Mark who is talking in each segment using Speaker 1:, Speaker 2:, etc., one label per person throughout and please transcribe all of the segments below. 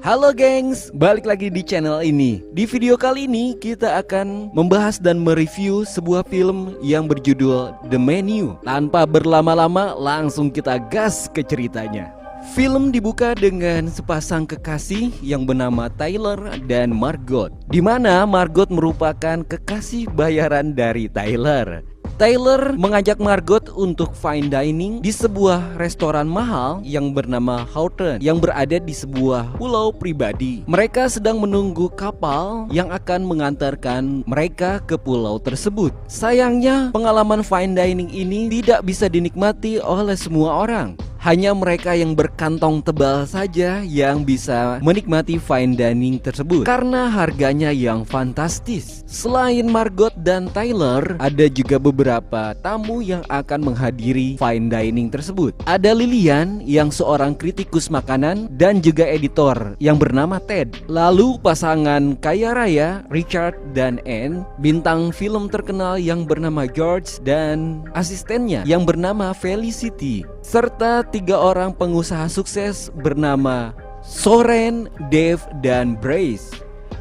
Speaker 1: Halo gengs, balik lagi di channel ini. Di video kali ini kita akan membahas dan mereview sebuah film yang berjudul The Menu. Tanpa berlama-lama langsung kita gas ke ceritanya. Film dibuka dengan sepasang kekasih yang bernama Tyler dan Margot, di mana Margot merupakan kekasih bayaran dari Tyler. Tyler mengajak Margot untuk fine dining di sebuah restoran mahal yang bernama Houghton yang berada di sebuah pulau pribadi. Mereka sedang menunggu kapal yang akan mengantarkan mereka ke pulau tersebut. Sayangnya, pengalaman fine dining ini tidak bisa dinikmati oleh semua orang. Hanya mereka yang berkantong tebal saja yang bisa menikmati fine dining tersebut karena harganya yang fantastis. Selain Margot dan Tyler, ada juga beberapa tamu yang akan menghadiri fine dining tersebut. Ada Lillian yang seorang kritikus makanan dan juga editor yang bernama Ted. Lalu pasangan kaya raya Richard dan Anne, bintang film terkenal yang bernama George dan asistennya yang bernama Felicity, serta 3 orang pengusaha sukses bernama Soren, Dave, dan Brace.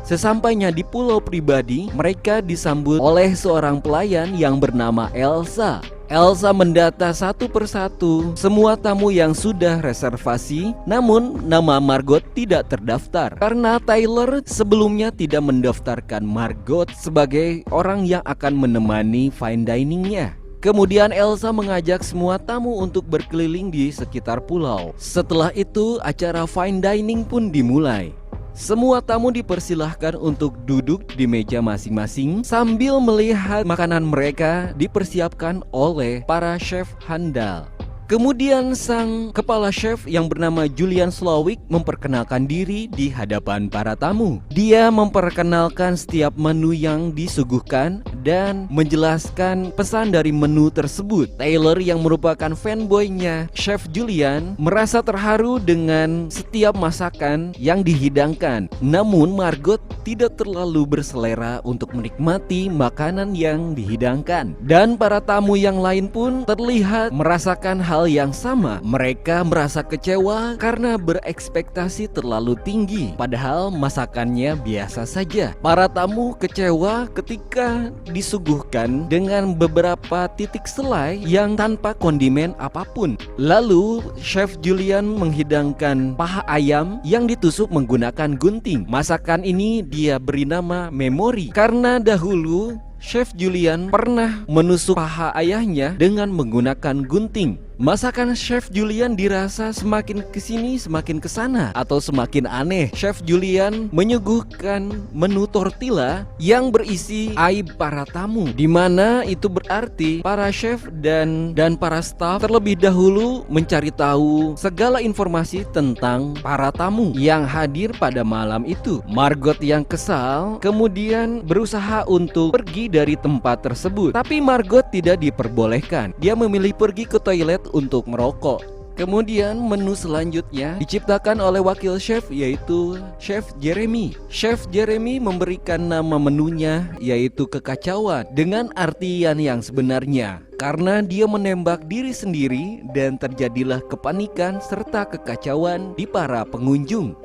Speaker 1: Sesampainya di pulau pribadi, mereka disambut oleh seorang pelayan yang bernama Elsa. Elsa mendata satu persatu semua tamu yang sudah reservasi, namun nama Margot tidak terdaftar karena Tyler sebelumnya tidak mendaftarkan Margot sebagai orang yang akan menemani fine diningnya. Kemudian Elsa mengajak semua tamu untuk berkeliling di sekitar pulau. Setelah itu acara fine dining pun dimulai. Semua tamu dipersilahkan untuk duduk di meja masing-masing sambil melihat makanan mereka dipersiapkan oleh para chef handal. Kemudian sang kepala chef yang bernama Julian Slowik memperkenalkan diri di hadapan para tamu. Dia memperkenalkan setiap menu yang disuguhkan dan menjelaskan pesan dari menu tersebut. Tyler yang merupakan fanboynya Chef Julian merasa terharu dengan setiap masakan yang dihidangkan. Namun Margot tidak terlalu berselera untuk menikmati makanan yang dihidangkan. Dan para tamu yang lain pun terlihat merasakan hal yang sama. Mereka merasa kecewa karena berekspektasi terlalu tinggi, padahal masakannya biasa saja. Para tamu kecewa ketika disuguhkan dengan beberapa titik selai yang tanpa kondimen apapun. Lalu Chef Julian menghidangkan paha ayam yang ditusuk menggunakan gunting. Masakan ini dia beri nama Memory karena dahulu Chef Julian pernah menusuk paha ayahnya dengan menggunakan gunting. Masakan Chef Julian dirasa semakin kesini semakin kesana atau semakin aneh. Chef Julian menyuguhkan menu tortilla yang berisi aib para tamu, di mana itu berarti para chef dan para staff terlebih dahulu mencari tahu segala informasi tentang para tamu yang hadir pada malam itu. Margot yang kesal kemudian berusaha untuk pergi dari tempat tersebut, tapi Margot tidak diperbolehkan. Dia memilih pergi ke toilet untuk merokok. Kemudian menu selanjutnya diciptakan oleh wakil chef yaitu Chef Jeremy. Chef Jeremy memberikan nama menunya yaitu kekacauan dengan artian yang sebenarnya, karena dia menembak diri sendiri dan terjadilah kepanikan serta kekacauan di para pengunjung.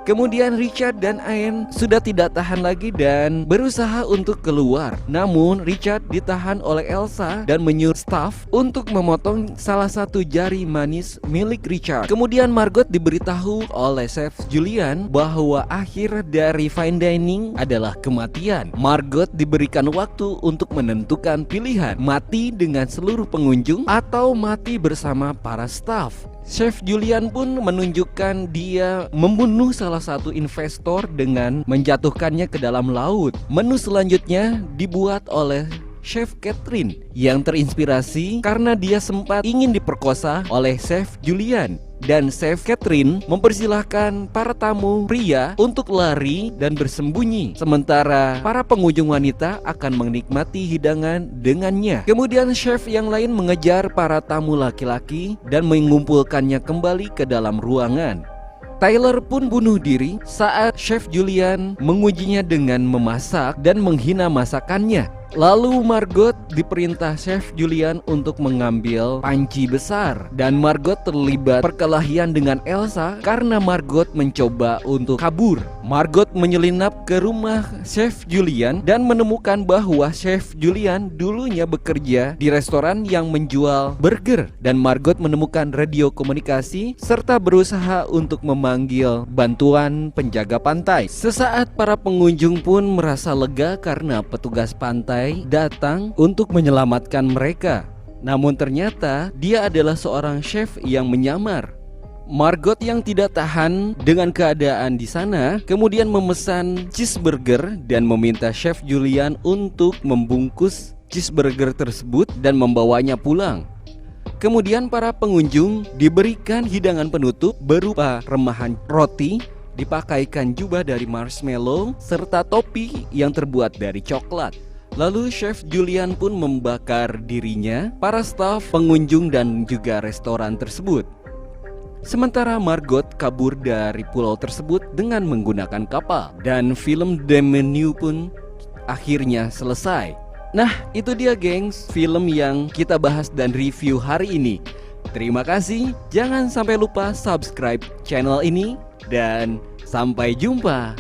Speaker 1: Kemudian Richard dan Anne sudah tidak tahan lagi dan berusaha untuk keluar. Namun Richard ditahan oleh Elsa dan menyuruh staff untuk memotong salah satu jari manis milik Richard. Kemudian Margot diberitahu oleh Chef Julian bahwa akhir dari fine dining adalah kematian. Margot diberikan waktu untuk menentukan pilihan, mati dengan seluruh pengunjung atau mati bersama para staff. Chef Julian pun menunjukkan dia membunuh salah satu investor dengan menjatuhkannya ke dalam laut. Menu selanjutnya dibuat oleh Chef Catherine yang terinspirasi karena dia sempat ingin diperkosa oleh Chef Julian. Dan Chef Catherine mempersilahkan para tamu pria untuk lari dan bersembunyi, sementara para pengunjung wanita akan menikmati hidangan dengannya. Kemudian chef yang lain mengejar para tamu laki-laki dan mengumpulkannya kembali ke dalam ruangan. Tyler pun bunuh diri saat Chef Julian mengujinya dengan memasak dan menghina masakannya. Lalu Margot diperintah Chef Julian untuk mengambil panci besar, dan Margot terlibat perkelahian dengan Elsa karena Margot mencoba untuk kabur. Margot menyelinap ke rumah Chef Julian dan menemukan bahwa Chef Julian dulunya bekerja di restoran yang menjual burger, dan Margot menemukan radio komunikasi serta berusaha untuk memanggil bantuan penjaga pantai. Sesaat para pengunjung pun merasa lega karena petugas pantai datang untuk menyelamatkan mereka. Namun ternyata dia adalah seorang chef yang menyamar. Margot yang tidak tahan dengan keadaan di sana kemudian memesan cheeseburger dan meminta Chef Julian untuk membungkus cheeseburger tersebut dan membawanya pulang. Kemudian para pengunjung diberikan hidangan penutup berupa remahan roti, dipakaikan jubah dari marshmallow serta topi yang terbuat dari coklat. Lalu Chef Julian pun membakar dirinya, para staf, pengunjung, dan juga restoran tersebut. Sementara Margot kabur dari pulau tersebut dengan menggunakan kapal, dan film The Menu pun akhirnya selesai. Nah, itu dia gengs, film yang kita bahas dan review hari ini. Terima kasih, jangan sampai lupa subscribe channel ini, dan sampai jumpa.